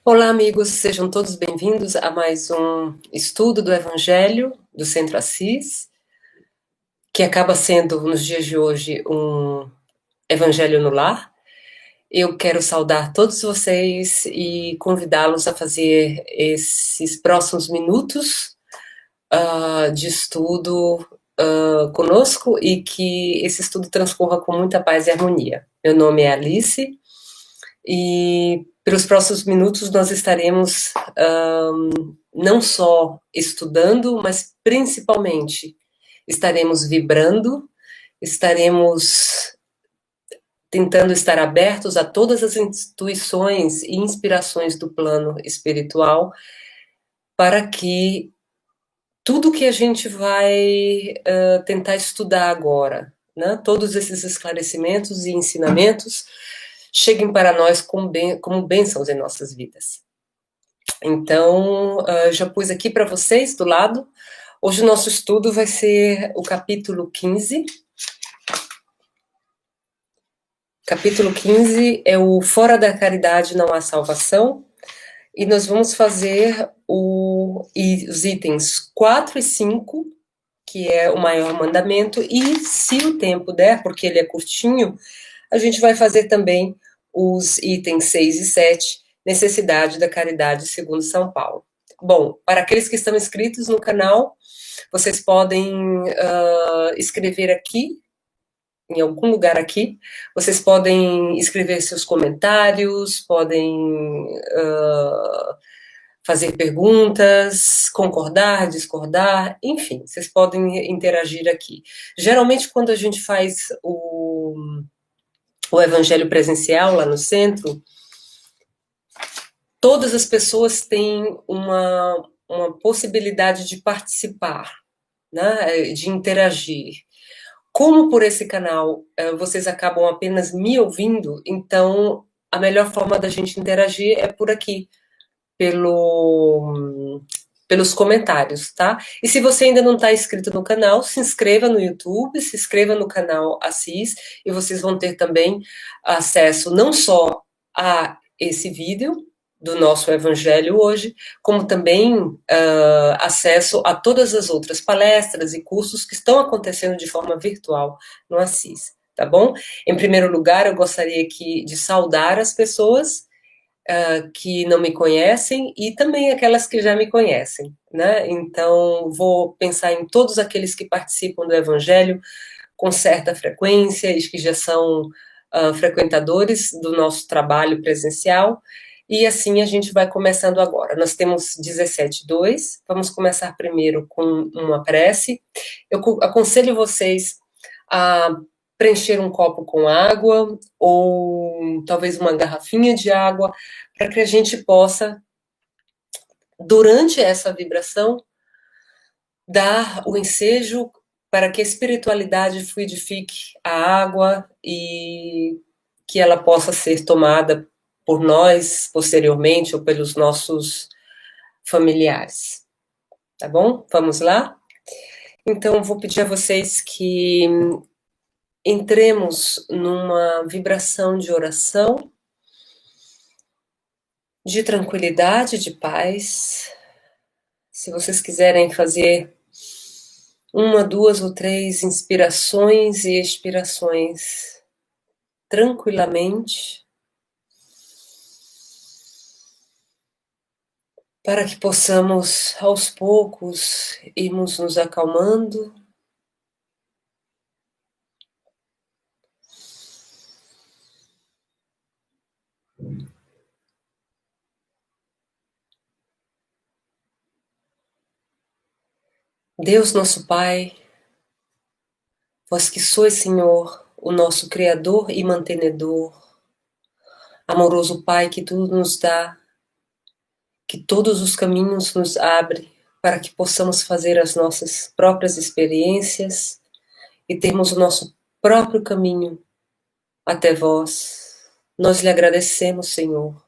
Olá, amigos, sejam todos bem-vindos a mais um estudo do Evangelho do Centro Assis, que acaba sendo, nos dias de hoje, um Evangelho no Lar. Eu quero saudar todos vocês e convidá-los a fazer esses próximos minutos de estudo conosco e que esse estudo transcorra com muita paz e harmonia. Meu nome é Alice. E pelos próximos minutos nós estaremos não só estudando, mas principalmente estaremos vibrando, estaremos tentando estar abertos a todas as intuições e inspirações do plano espiritual, para que tudo que a gente vai tentar estudar agora, né, todos esses esclarecimentos e ensinamentos, cheguem para nós como bênçãos em nossas vidas. Então, já pus aqui para vocês do lado. Hoje o nosso estudo vai ser o capítulo 15. Capítulo 15 é o Fora da Caridade Não Há Salvação. E nós vamos fazer os itens 4 e 5, que é o maior mandamento, e se o tempo der, porque ele é curtinho, a gente vai fazer também os itens 6 e 7, necessidade da caridade segundo São Paulo. Bom, para aqueles que estão inscritos no canal, vocês podem escrever aqui, em algum lugar aqui, vocês podem escrever seus comentários, podem fazer perguntas, concordar, discordar, enfim, vocês podem interagir aqui. Geralmente, quando a gente faz o evangelho presencial lá no centro, todas as pessoas têm uma possibilidade de participar, né, de interagir. Como por esse canal vocês acabam apenas me ouvindo, então a melhor forma da gente interagir é por aqui, pelos comentários, tá? E se você ainda não está inscrito no canal, se inscreva no YouTube, se inscreva no canal Assis, e vocês vão ter também acesso não só a esse vídeo do nosso Evangelho hoje, como também acesso a todas as outras palestras e cursos que estão acontecendo de forma virtual no Assis, tá bom? Em primeiro lugar, eu gostaria aqui de saudar as pessoas que não me conhecem e também aquelas que já me conhecem, né? Então, vou pensar em todos aqueles que participam do Evangelho com certa frequência e que já são frequentadores do nosso trabalho presencial. E assim a gente vai começando agora. Nós temos 17:2. Vamos começar primeiro com uma prece. Eu aconselho vocês a preencher um copo com água ou talvez uma garrafinha de água, para que a gente possa, durante essa vibração, dar o ensejo para que a espiritualidade fluidifique a água e que ela possa ser tomada por nós posteriormente ou pelos nossos familiares. Tá bom? Vamos lá? Então, vou pedir a vocês que entremos numa vibração de oração, de tranquilidade, de paz. Se vocês quiserem fazer uma, duas ou três inspirações e expirações tranquilamente, para que possamos, aos poucos, irmos nos acalmando. Deus nosso Pai, vós que sois, Senhor, o nosso Criador e mantenedor, amoroso Pai que tudo nos dá, que todos os caminhos nos abre, para que possamos fazer as nossas próprias experiências e termos o nosso próprio caminho até vós. Nós lhe agradecemos, Senhor,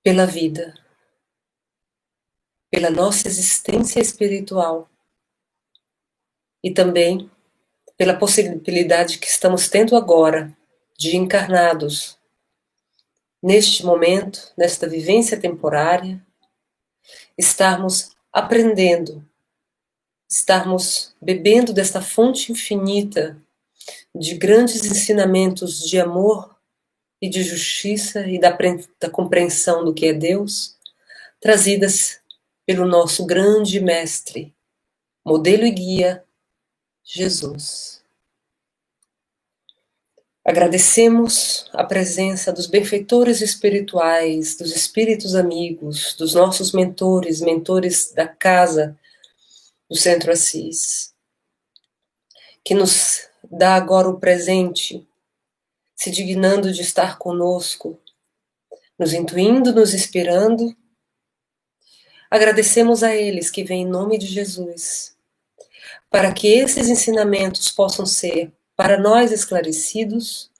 pela vida, pela nossa existência espiritual e também pela possibilidade que estamos tendo agora de encarnados neste momento, nesta vivência temporária, estarmos aprendendo, estarmos bebendo desta fonte infinita de grandes ensinamentos de amor e de justiça e da compreensão do que é Deus, trazidas pelo nosso grande mestre, modelo e guia, Jesus. Agradecemos a presença dos benfeitores espirituais, dos espíritos amigos, dos nossos mentores da casa do Centro Assis, que nos dá agora o presente, se dignando de estar conosco, nos intuindo, nos inspirando. Agradecemos a eles que vêm em nome de Jesus, para que esses ensinamentos possam ser para nós esclarecidos,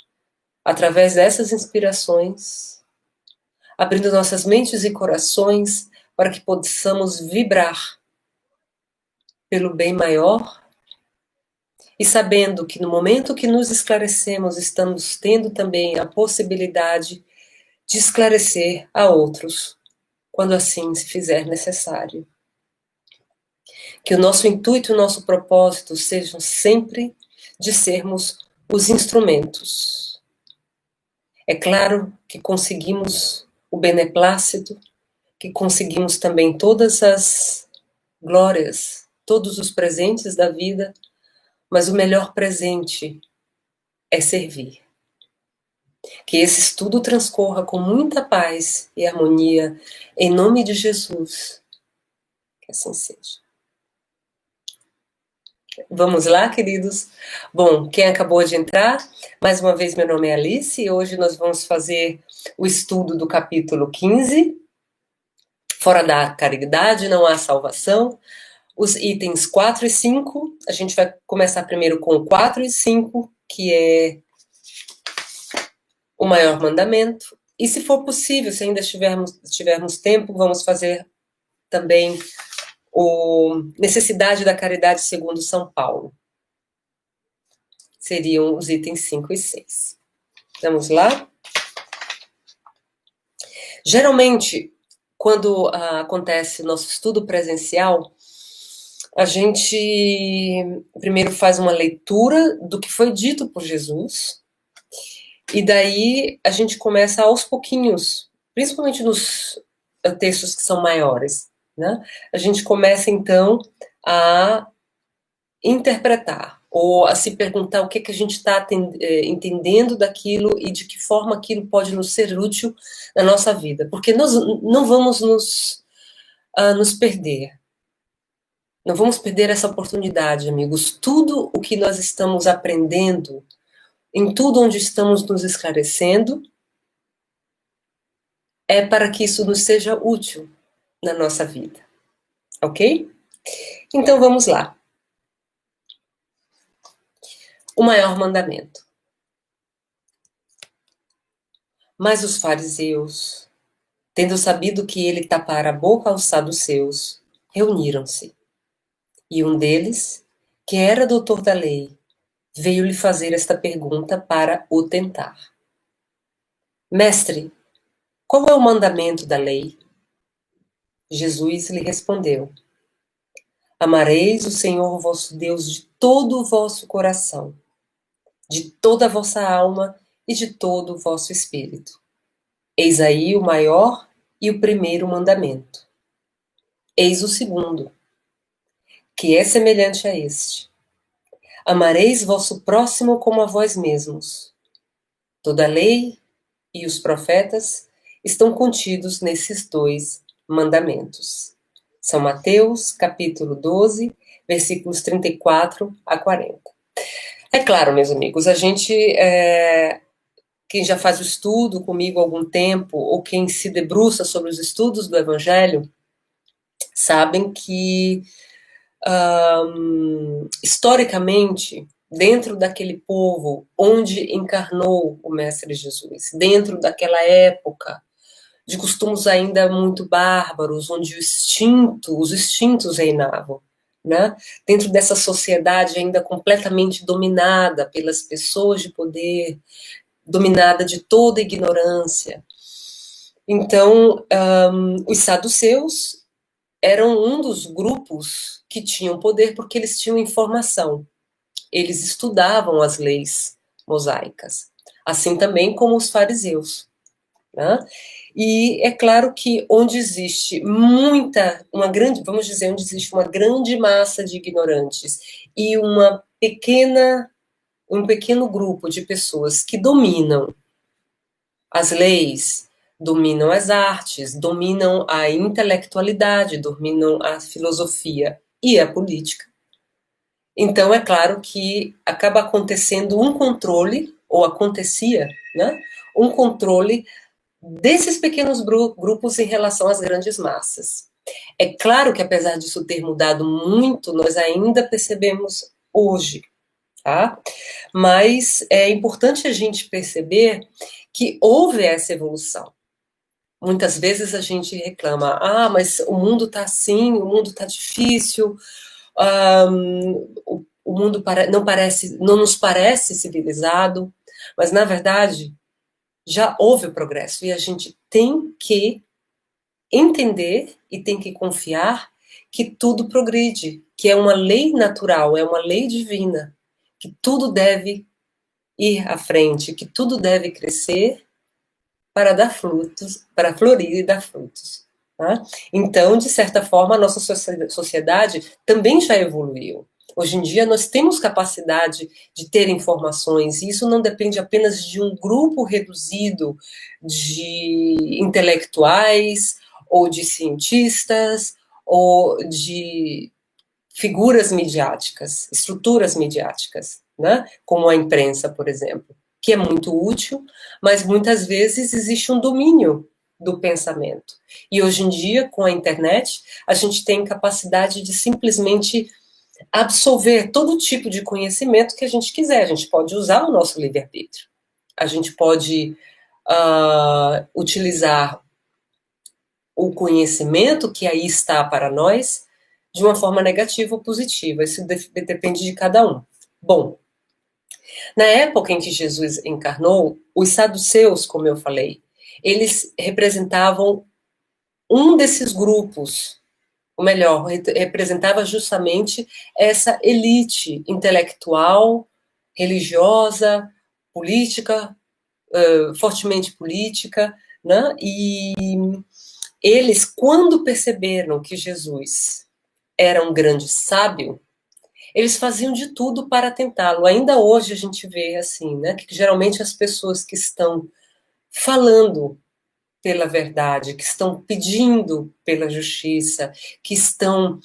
através dessas inspirações, abrindo nossas mentes e corações para que possamos vibrar pelo bem maior e sabendo que no momento que nos esclarecemos, estamos tendo também a possibilidade de esclarecer a outros, quando assim se fizer necessário. Que o nosso intuito e o nosso propósito sejam sempre de sermos os instrumentos. É claro que conseguimos o beneplácito, que conseguimos também todas as glórias, todos os presentes da vida, mas o melhor presente é servir. Que esse estudo transcorra com muita paz e harmonia, em nome de Jesus. Que assim seja. Vamos lá, queridos? Bom, quem acabou de entrar, mais uma vez, meu nome é Alice e hoje nós vamos fazer o estudo do capítulo 15, Fora da caridade não há salvação, os itens 4 e 5, a gente vai começar primeiro com 4 e 5, que é o maior mandamento, e se for possível, se ainda tivermos tempo, vamos fazer também necessidade da caridade segundo São Paulo. Seriam os itens 5 e 6. Vamos lá? Geralmente, quando acontece o nosso estudo presencial, a gente primeiro faz uma leitura do que foi dito por Jesus, e daí a gente começa aos pouquinhos, principalmente nos textos que são maiores, né? A gente começa então a interpretar, ou a se perguntar o que a gente está entendendo daquilo e de que forma aquilo pode nos ser útil na nossa vida, porque nós não vamos nos perder. Não vamos perder essa oportunidade, amigos. Tudo o que nós estamos aprendendo, em tudo onde estamos nos esclarecendo, é para que isso nos seja útil na nossa vida. Ok? Então vamos lá. O maior mandamento. Mas os fariseus, tendo sabido que ele tapara a boca aos saduceus, reuniram-se. E um deles, que era doutor da lei, veio-lhe fazer esta pergunta para o tentar. Mestre, qual é o mandamento da lei? Jesus lhe respondeu: Amareis o Senhor vosso Deus de todo o vosso coração, de toda a vossa alma e de todo o vosso espírito. Eis aí o maior e o primeiro mandamento. Eis o segundo, que é semelhante a este. Amareis vosso próximo como a vós mesmos. Toda a lei e os profetas estão contidos nesses dois mandamentos. São Mateus, capítulo 12, versículos 34 a 40. É claro, meus amigos, a gente, quem já faz o estudo comigo há algum tempo, ou quem se debruça sobre os estudos do Evangelho, sabem que, historicamente, dentro daquele povo onde encarnou o Mestre Jesus, dentro daquela época de costumes ainda muito bárbaros, onde os instintos reinavam, né? Dentro dessa sociedade ainda completamente dominada pelas pessoas de poder, dominada de toda ignorância, Então, os saduceus eram um dos grupos que tinham poder porque eles tinham informação. Eles estudavam as leis mosaicas, assim também como os fariseus, né? E é claro que onde existe uma grande, vamos dizer, onde existe uma grande massa de ignorantes e um pequeno grupo de pessoas que dominam as leis, dominam as artes, dominam a intelectualidade, dominam a filosofia e a política. Então, é claro que acaba acontecendo um controle, ou acontecia, né? Um controle desses pequenos grupos em relação às grandes massas. É claro que, apesar disso ter mudado muito, nós ainda percebemos hoje, tá? Mas é importante a gente perceber que houve essa evolução. Muitas vezes a gente reclama, mas o mundo está assim, o mundo está difícil, o mundo não nos parece civilizado, mas na verdade já houve o progresso e a gente tem que entender e tem que confiar que tudo progride, que é uma lei natural, é uma lei divina, que tudo deve ir à frente, que tudo deve crescer para dar frutos, para florir e dar frutos. Tá? Então, de certa forma, a nossa sociedade também já evoluiu. Hoje em dia, nós temos capacidade de ter informações, e isso não depende apenas de um grupo reduzido de intelectuais, ou de cientistas, ou de figuras midiáticas, estruturas midiáticas, né? Como a imprensa, por exemplo, que é muito útil, mas muitas vezes existe um domínio do pensamento. E hoje em dia, com a internet, a gente tem capacidade de simplesmente absorver todo tipo de conhecimento que a gente quiser. A gente pode usar o nosso livre-arbítrio. A gente pode utilizar o conhecimento que aí está para nós de uma forma negativa ou positiva. Isso depende de cada um. Bom, na época em que Jesus encarnou, os saduceus, como eu falei, eles representavam um desses grupos, ou melhor, representava justamente essa elite intelectual, religiosa, política, fortemente política, né? E eles, quando perceberam que Jesus era um grande sábio, eles faziam de tudo para tentá-lo. Ainda hoje a gente vê assim, né, que geralmente as pessoas que estão falando pela verdade, que estão pedindo pela justiça, que estão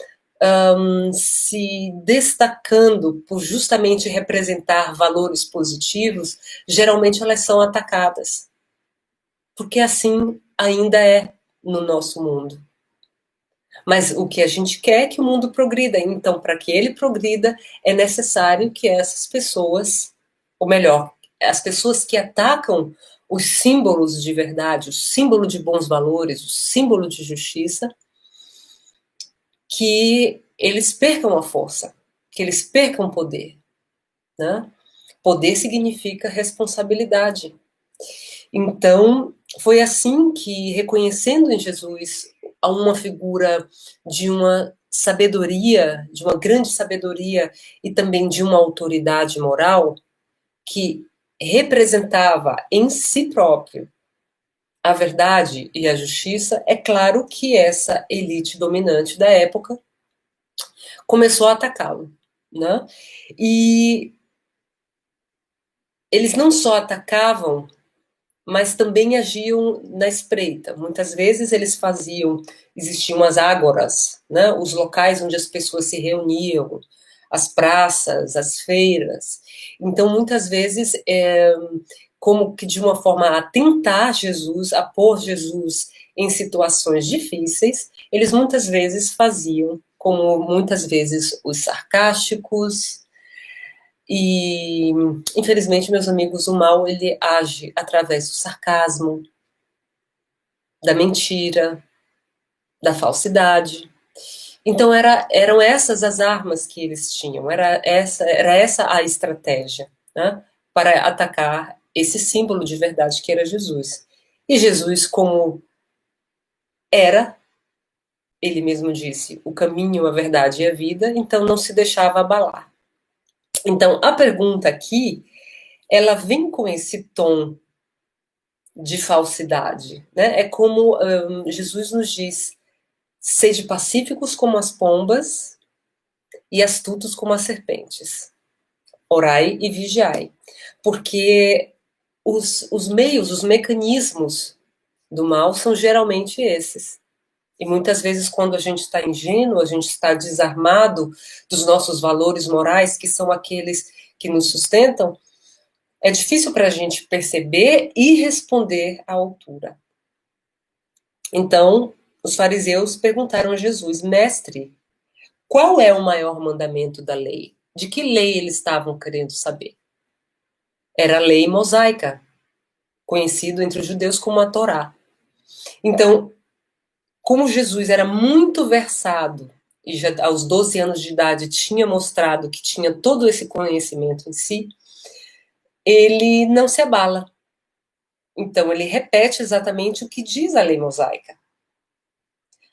se destacando por justamente representar valores positivos, geralmente elas são atacadas. Porque assim ainda é no nosso mundo. Mas o que a gente quer é que o mundo progrida. Então, para que ele progrida, é necessário que essas pessoas, ou melhor, as pessoas que atacam os símbolos de verdade, o símbolo de bons valores, o símbolo de justiça, que eles percam a força, que eles percam o poder. Né? Poder significa responsabilidade. Então, foi assim que, reconhecendo em Jesus uma figura de uma sabedoria, de uma grande sabedoria e também de uma autoridade moral, que representava em si próprio a verdade e a justiça, é claro que essa elite dominante da época começou a atacá-lo, né? E eles não só atacavam, mas também agiam na espreita. Muitas vezes eles existiam as ágoras, né, os locais onde as pessoas se reuniam, as praças, as feiras. Então, muitas vezes, como que de uma forma a tentar Jesus, a pôr Jesus em situações difíceis, eles muitas vezes faziam, como muitas vezes os sarcásticos, e, infelizmente, meus amigos, o mal, ele age através do sarcasmo, da mentira, da falsidade. Então, eram essas as armas que eles tinham, era essa a estratégia, né, para atacar esse símbolo de verdade que era Jesus. E Jesus, como era, ele mesmo disse, o caminho, a verdade e a vida, então não se deixava abalar. Então, a pergunta aqui, ela vem com esse tom de falsidade, né? É como Jesus nos diz, sede pacíficos como as pombas e astutos como as serpentes. Orai e vigiai. Porque os meios, os mecanismos do mal são geralmente esses. E muitas vezes, quando a gente está ingênuo, a gente está desarmado dos nossos valores morais, que são aqueles que nos sustentam, é difícil para a gente perceber e responder à altura. Então, os fariseus perguntaram a Jesus, mestre, qual é o maior mandamento da lei? De que lei eles estavam querendo saber? Era a lei mosaica, conhecido entre os judeus como a Torá. Então, como Jesus era muito versado e já aos 12 anos de idade tinha mostrado que tinha todo esse conhecimento em si, ele não se abala. Então, ele repete exatamente o que diz a lei mosaica.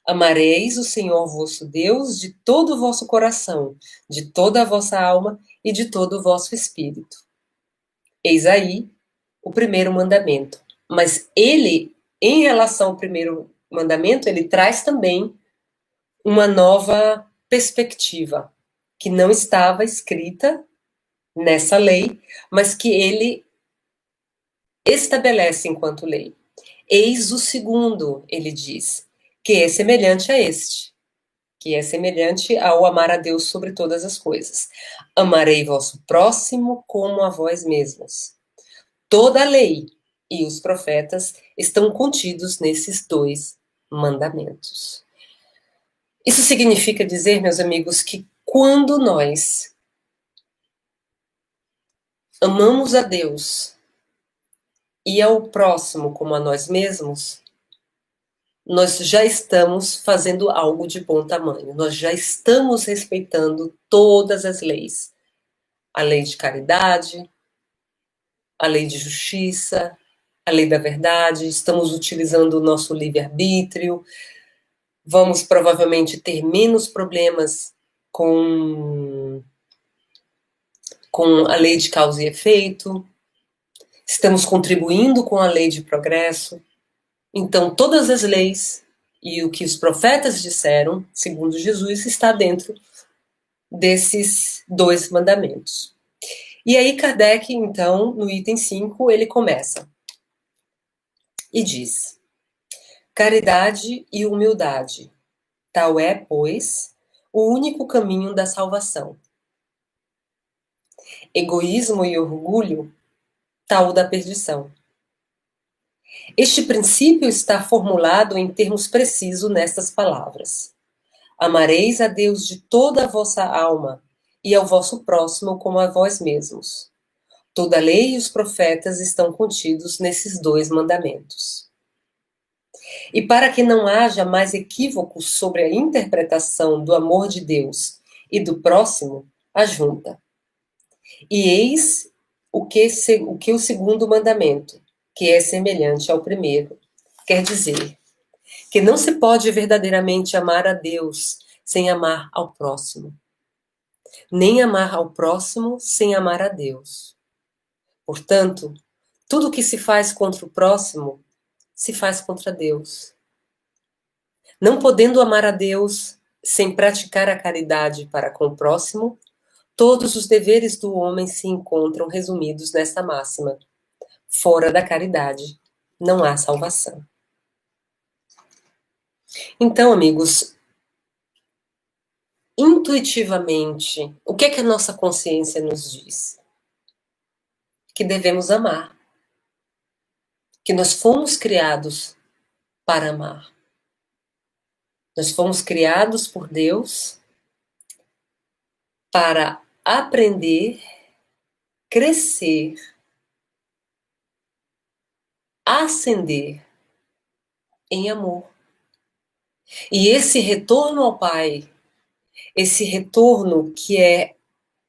Amareis o Senhor vosso Deus de todo o vosso coração, de toda a vossa alma e de todo o vosso espírito. Eis aí o primeiro mandamento. Mas ele, em relação ao primeiro mandamento, ele traz também uma nova perspectiva, que não estava escrita nessa lei, mas que ele estabelece enquanto lei. Eis o segundo, ele diz, que é semelhante a este, que é semelhante ao amar a Deus sobre todas as coisas. Amarei vosso próximo como a vós mesmos. Toda a lei e os profetas estão contidos nesses dois mandamentos. Isso significa dizer, meus amigos, que quando nós amamos a Deus e ao próximo como a nós mesmos, nós já estamos fazendo algo de bom tamanho. Nós já estamos respeitando todas as leis. A lei de caridade, a lei de justiça, a lei da verdade, estamos utilizando o nosso livre-arbítrio, vamos provavelmente ter menos problemas com a lei de causa e efeito, estamos contribuindo com a lei de progresso. Então, todas as leis e o que os profetas disseram, segundo Jesus, está dentro desses dois mandamentos. E aí, Kardec, então, no item 5, ele começa e diz: caridade e humildade, tal é, pois, o único caminho da salvação. Egoísmo e orgulho, tal da perdição. Este princípio está formulado em termos precisos nestas palavras: amareis a Deus de toda a vossa alma e ao vosso próximo como a vós mesmos. Toda a lei e os profetas estão contidos nesses dois mandamentos. E para que não haja mais equívocos sobre a interpretação do amor de Deus e do próximo, ajunta. E eis o que o segundo mandamento, que é semelhante ao primeiro, quer dizer que não se pode verdadeiramente amar a Deus sem amar ao próximo, nem amar ao próximo sem amar a Deus. Portanto, tudo que se faz contra o próximo se faz contra Deus. Não podendo amar a Deus sem praticar a caridade para com o próximo, todos os deveres do homem se encontram resumidos nesta máxima: fora da caridade não há salvação. Então, amigos, intuitivamente, o que é que a nossa consciência nos diz? Que devemos amar. Que nós fomos criados para amar. Nós fomos criados por Deus para aprender, crescer, ascender em amor. E esse retorno ao Pai, esse retorno que é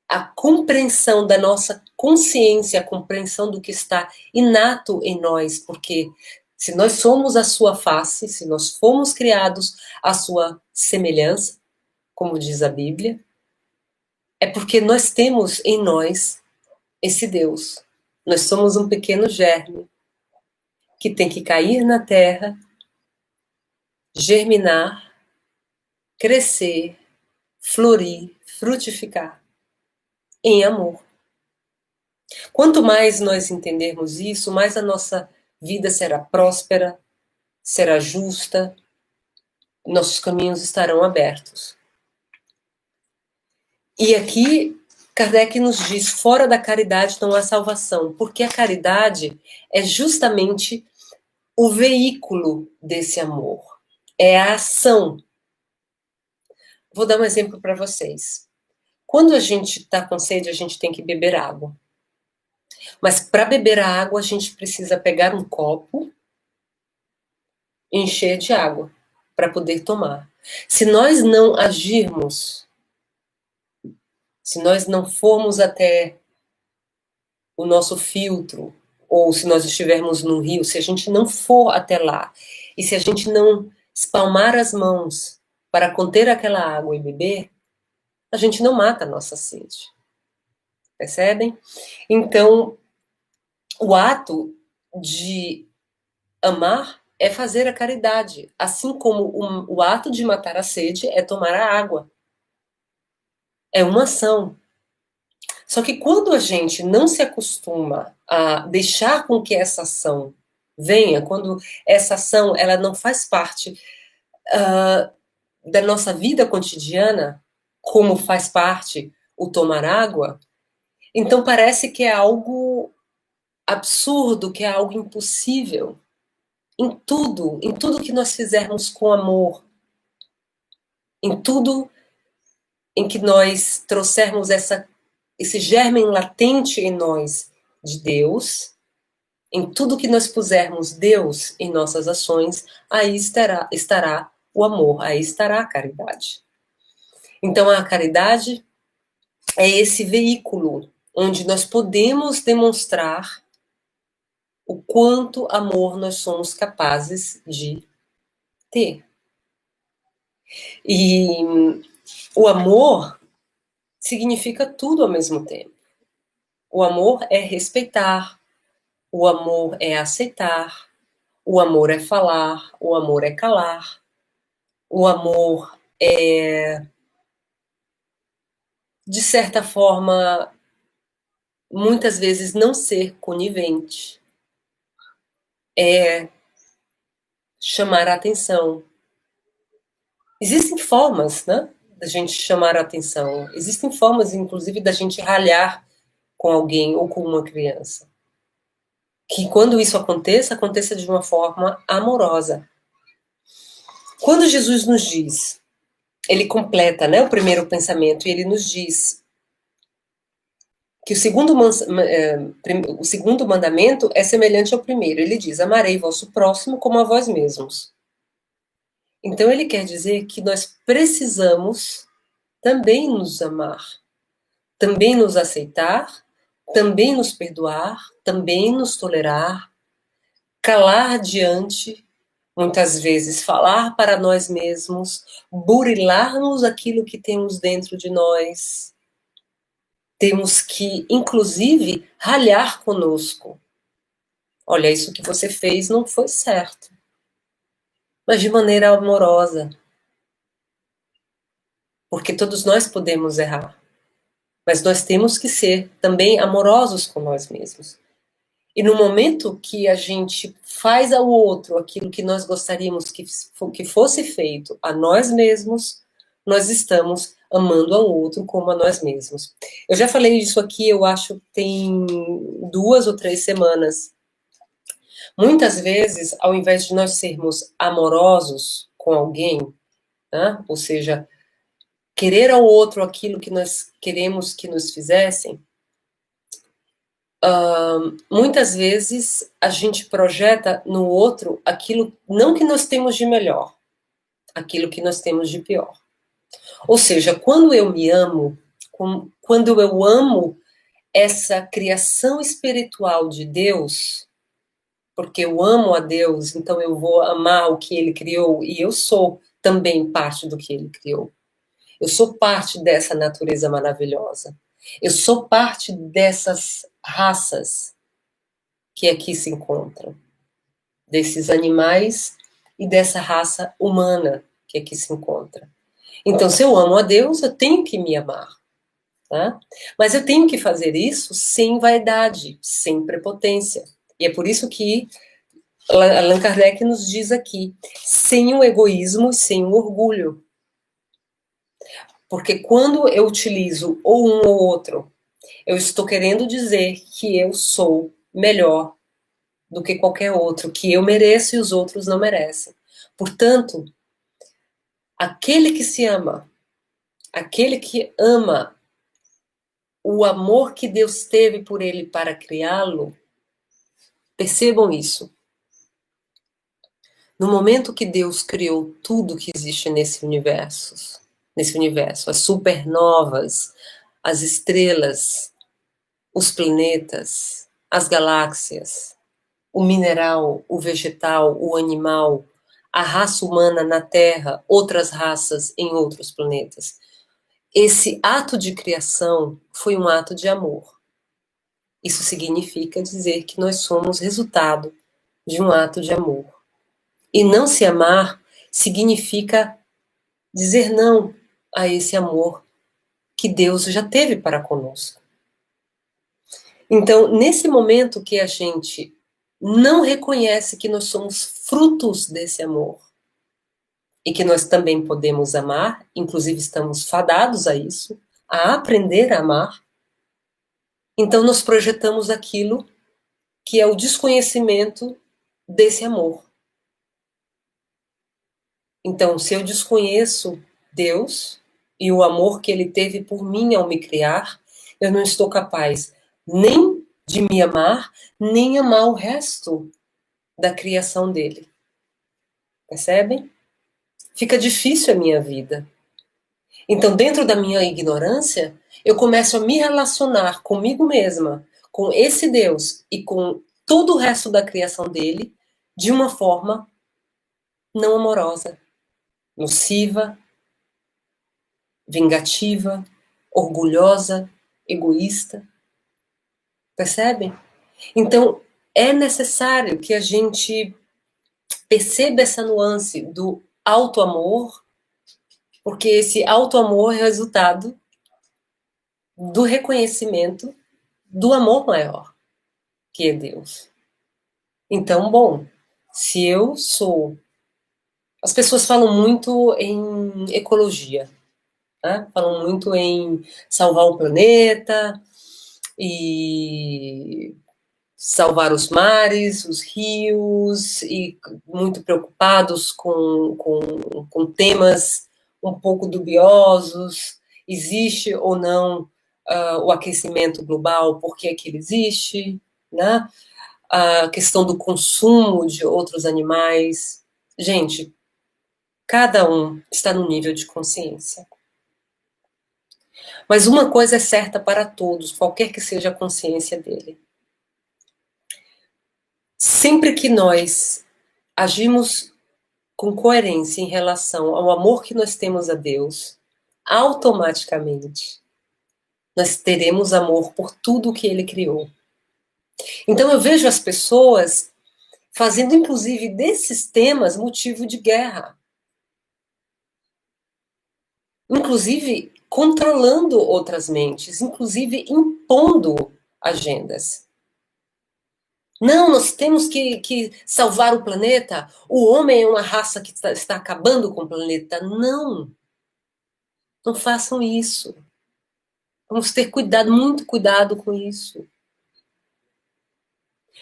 a compreensão da nossa consciência, a compreensão do que está inato em nós, porque Se nós somos a sua face, se nós fomos criados à sua semelhança, como diz a Bíblia, é porque nós temos em nós esse Deus. Nós somos um pequeno germe que tem que cair na terra, germinar, crescer, florir, frutificar em amor. Quanto mais nós entendermos isso, mais a nossa vida será próspera, será justa, nossos caminhos estarão abertos. E aqui Kardec nos diz, fora da caridade não há salvação, porque a caridade é justamente o veículo desse amor, é a ação. Vou dar um exemplo para vocês. Quando a gente está com sede, a gente tem que beber água. Mas para beber a água, a gente precisa pegar um copo e encher de água para poder tomar. Se nós não agirmos, se nós não formos até o nosso filtro, ou se nós estivermos no rio, se a gente não for até lá, e se a gente não espalmar as mãos para conter aquela água e beber, a gente não mata a nossa sede. Percebem? Então, o ato de amar é fazer a caridade, assim como o ato de matar a sede é tomar a água. É uma ação. Só que quando a gente não se acostuma a deixar com que essa ação venha, quando essa ação ela não faz parte da nossa vida cotidiana, como faz parte o tomar água, então parece que é algo absurdo, que é algo impossível. Em tudo que nós fizermos com amor, em tudo em que nós trouxermos esse germe latente em nós de Deus, em tudo que nós pusermos Deus em nossas ações, aí estará o amor, aí estará a caridade. Então a caridade é esse veículo onde nós podemos demonstrar o quanto amor nós somos capazes de ter. E o amor significa tudo ao mesmo tempo. O amor é respeitar, o amor é aceitar, o amor é falar, o amor é calar, o amor é, de certa forma, muitas vezes não ser conivente, é chamar a atenção. Existem formas, né, da gente chamar a atenção. Existem formas, inclusive, da gente ralhar com alguém ou com uma criança. Que quando isso aconteça de uma forma amorosa. Quando Jesus nos diz, ele completa, né, o primeiro pensamento, e ele nos diz que o segundo mandamento é semelhante ao primeiro. Ele diz, amarei vosso próximo como a vós mesmos. Então ele quer dizer que nós precisamos também nos amar, também nos aceitar, também nos perdoar, também nos tolerar, calar diante, muitas vezes falar para nós mesmos, burilarmos aquilo que temos dentro de nós. Temos que, inclusive, ralhar conosco. Olha, isso que você fez não foi certo. Mas de maneira amorosa. Porque todos nós podemos errar. Mas nós temos que ser também amorosos com nós mesmos. E no momento que a gente faz ao outro aquilo que nós gostaríamos que fosse feito a nós mesmos, nós estamos amando ao outro como a nós mesmos. Eu já falei isso aqui, eu acho que tem 2 ou 3 semanas. Muitas vezes, ao invés de nós sermos amorosos com alguém, né, ou seja, querer ao outro aquilo que nós queremos que nos fizessem, muitas vezes a gente projeta no outro aquilo não que nós temos de melhor, aquilo que nós temos de pior. Ou seja, quando eu me amo, quando eu amo essa criação espiritual de Deus, porque eu amo a Deus, então eu vou amar o que Ele criou, e eu sou também parte do que Ele criou. Eu sou parte dessa natureza maravilhosa. Eu sou parte dessas raças que aqui se encontram, desses animais e dessa raça humana que aqui se encontra. Então, se eu amo a Deus, eu tenho que me amar. Tá? Mas eu tenho que fazer isso sem vaidade, sem prepotência. E é por isso que Allan Kardec nos diz aqui, sem o egoísmo e sem o orgulho. Porque quando eu utilizo ou um ou outro, eu estou querendo dizer que eu sou melhor do que qualquer outro, que eu mereço e os outros não merecem. Portanto, aquele que se ama, aquele que ama o amor que Deus teve por ele para criá-lo, percebam isso. No momento que Deus criou tudo que existe nesse universo, as supernovas, as estrelas, os planetas, as galáxias, o mineral, o vegetal, o animal, a raça humana na Terra, outras raças em outros planetas. Esse ato de criação foi um ato de amor. Isso significa dizer que nós somos resultado de um ato de amor. E não se amar significa dizer não a esse amor que Deus já teve para conosco. Então, nesse momento que a gente não reconhece que nós somos frutos desse amor e que nós também podemos amar, inclusive estamos fadados a isso, a aprender a amar, então nós projetamos aquilo que é o desconhecimento desse amor. Então, se eu desconheço Deus e o amor que Ele teve por mim ao me criar, eu não estou capaz nem de me amar, nem amar o resto da criação dele. Percebem? Fica difícil a minha vida. Então, dentro da minha ignorância, eu começo a me relacionar comigo mesma, com esse Deus e com todo o resto da criação dele, de uma forma não amorosa, nociva, vingativa, orgulhosa, egoísta. Percebem? Então, é necessário que a gente perceba essa nuance do auto-amor, porque esse auto-amor é resultado do reconhecimento do amor maior, que é Deus. Então, bom, se eu sou... As pessoas falam muito em ecologia, né? Falam muito em salvar o planeta e salvar os mares, os rios, e muito preocupados com temas um pouco dubiosos. Existe ou não o aquecimento global? Por que é que ele existe? Né? A questão do consumo de outros animais. Gente, cada um está no nível de consciência. Mas uma coisa é certa para todos, qualquer que seja a consciência dele. Sempre que nós agimos com coerência em relação ao amor que nós temos a Deus, automaticamente nós teremos amor por tudo que Ele criou. Então eu vejo as pessoas fazendo, inclusive, desses temas motivo de guerra. Inclusive, controlando outras mentes, inclusive impondo agendas. Não, nós temos que salvar o planeta. O homem é uma raça que está acabando com o planeta. Não. Não façam isso. Vamos ter cuidado, muito cuidado com isso.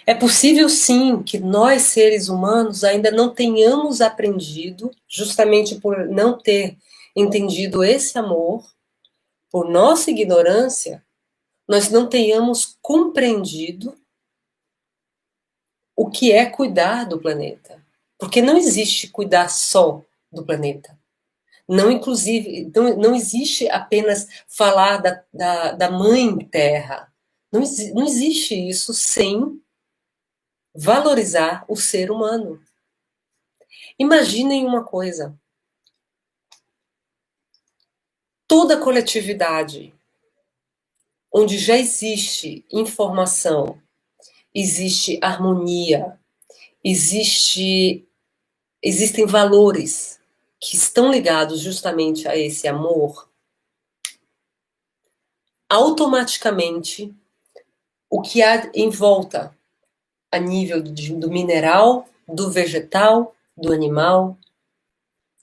É possível, sim, que nós, seres humanos, ainda não tenhamos aprendido, justamente por não ter entendido esse amor, por nossa ignorância, nós não tenhamos compreendido o que é cuidar do planeta. Porque não existe cuidar só do planeta. Não, inclusive, não existe apenas falar da mãe terra. Não existe isso sem valorizar o ser humano. Imaginem uma coisa. Toda coletividade onde já existe informação, existe harmonia, existem valores que estão ligados justamente a esse amor, automaticamente o que há em volta, a nível do mineral, do vegetal, do animal,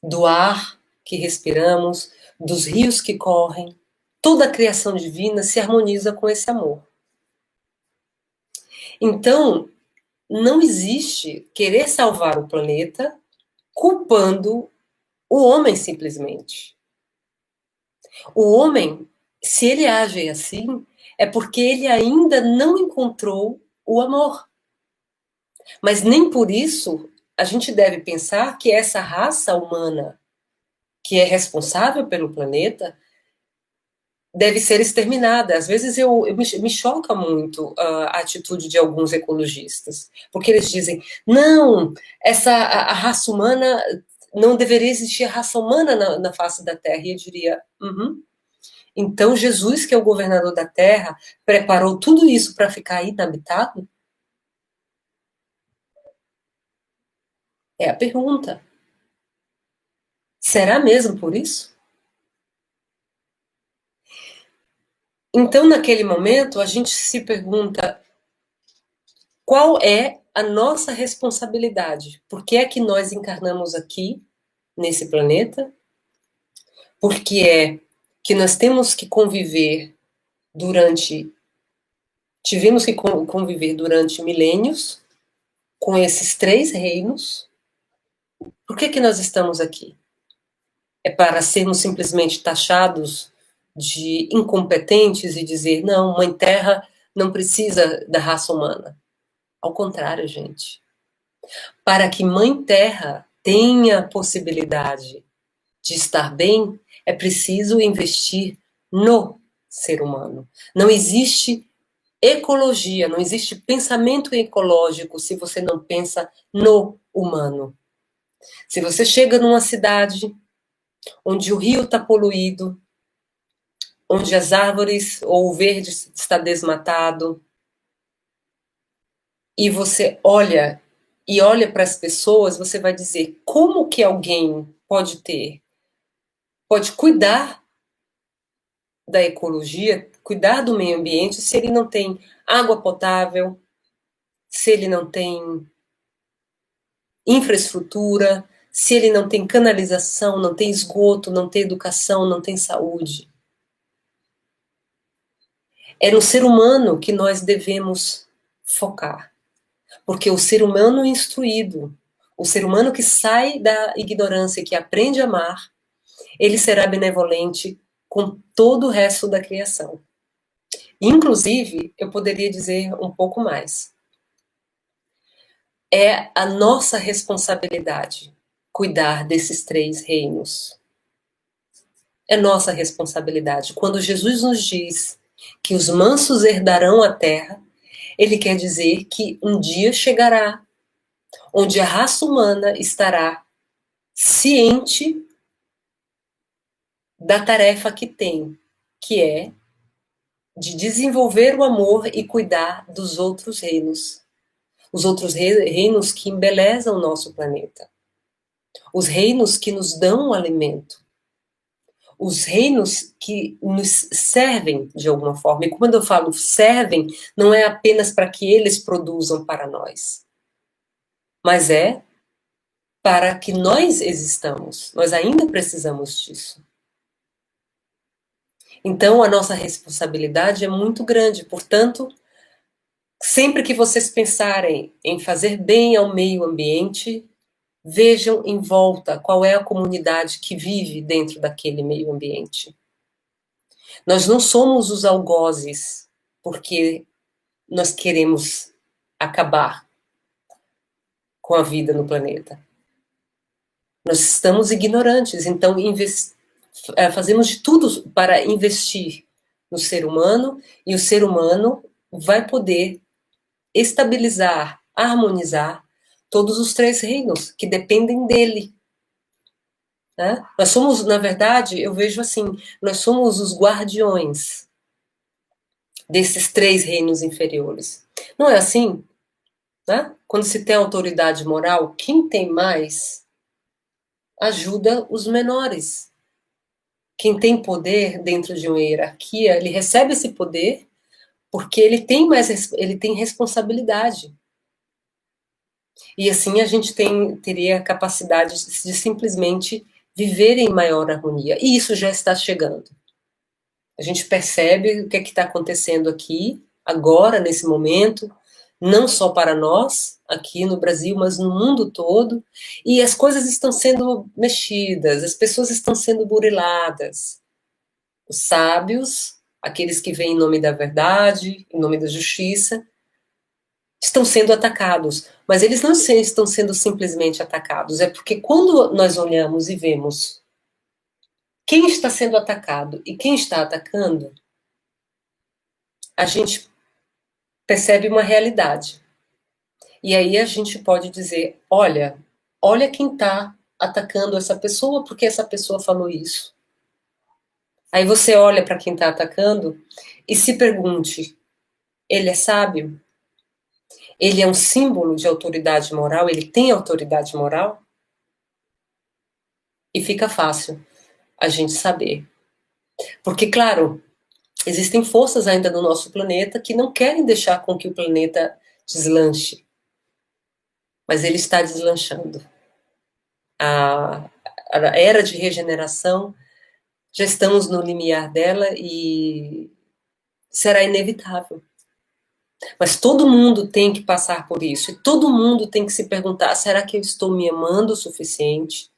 do ar que respiramos, dos rios que correm, toda a criação divina se harmoniza com esse amor. Então, não existe querer salvar o planeta culpando o homem simplesmente. O homem, se ele age assim, é porque ele ainda não encontrou o amor. Mas nem por isso a gente deve pensar que essa raça humana que é responsável pelo planeta deve ser exterminada. Às vezes me choca muito a atitude de alguns ecologistas, porque eles dizem, não, a raça humana, não deveria existir raça humana na face da Terra. E eu diria, então Jesus, que é o governador da Terra, preparou tudo isso para ficar inabitado? É a pergunta. Será mesmo por isso? Então, naquele momento, a gente se pergunta qual é a nossa responsabilidade? Por que é que nós encarnamos aqui, nesse planeta? Por que é que nós temos que conviver tivemos que conviver durante milênios com esses 3 reinos? Por que nós estamos aqui? É para sermos simplesmente taxados de incompetentes e dizer, não, Mãe Terra não precisa da raça humana. Ao contrário, gente. Para que Mãe Terra tenha a possibilidade de estar bem, é preciso investir no ser humano. Não existe ecologia, não existe pensamento ecológico se você não pensa no humano. Se você chega numa cidade onde o rio está poluído, onde as árvores ou o verde está desmatado, e você olha para as pessoas, você vai dizer, como que alguém pode cuidar da ecologia, cuidar do meio ambiente, se ele não tem água potável, se ele não tem infraestrutura, se ele não tem canalização, não tem esgoto, não tem educação, não tem saúde. É no ser humano que nós devemos focar. Porque o ser humano instruído, o ser humano que sai da ignorância e que aprende a amar, ele será benevolente com todo o resto da criação. Inclusive, eu poderia dizer um pouco mais. É a nossa responsabilidade cuidar desses 3 reinos. É nossa responsabilidade. Quando Jesus nos diz que os mansos herdarão a terra, ele quer dizer que um dia chegará onde a raça humana estará ciente da tarefa que tem, que é de desenvolver o amor e cuidar dos outros reinos. Os outros reinos que embelezam o nosso planeta. Os reinos que nos dão o alimento. Os reinos que nos servem de alguma forma. E quando eu falo servem, não é apenas para que eles produzam para nós, mas é para que nós existamos. Nós ainda precisamos disso. Então, a nossa responsabilidade é muito grande. Portanto, sempre que vocês pensarem em fazer bem ao meio ambiente, vejam em volta qual é a comunidade que vive dentro daquele meio ambiente. Nós não somos os algozes porque nós queremos acabar com a vida no planeta. Nós estamos ignorantes, então fazemos de tudo para investir no ser humano, e o ser humano vai poder estabilizar harmonizar todos os três reinos que dependem dele. Né? Nós somos, na verdade, eu vejo assim, nós somos os guardiões desses três reinos inferiores. Não é assim? Né? Quando se tem autoridade moral, quem tem mais ajuda os menores. Quem tem poder dentro de uma hierarquia, ele recebe esse poder porque ele tem responsabilidade. E assim a gente teria a capacidade de simplesmente viver em maior harmonia. E isso já está chegando. A gente percebe o que é que está acontecendo aqui, agora, nesse momento, não só para nós, aqui no Brasil, mas no mundo todo, e as coisas estão sendo mexidas, as pessoas estão sendo buriladas. Os sábios, aqueles que vêm em nome da verdade, em nome da justiça, estão sendo atacados, mas eles não estão sendo simplesmente atacados, é porque quando nós olhamos e vemos quem está sendo atacado e quem está atacando, a gente percebe uma realidade. E aí a gente pode dizer, olha quem está atacando essa pessoa, porque essa pessoa falou isso. Aí você olha para quem está atacando e se pergunte, ele é sábio? Ele é um símbolo de autoridade moral? Ele tem autoridade moral? E fica fácil a gente saber. Porque, claro, existem forças ainda no nosso planeta que não querem deixar com que o planeta deslanche. Mas ele está deslanchando. A era de regeneração, já estamos no limiar dela e será inevitável. Mas todo mundo tem que passar por isso. E todo mundo tem que se perguntar, será que eu estou me amando o suficiente?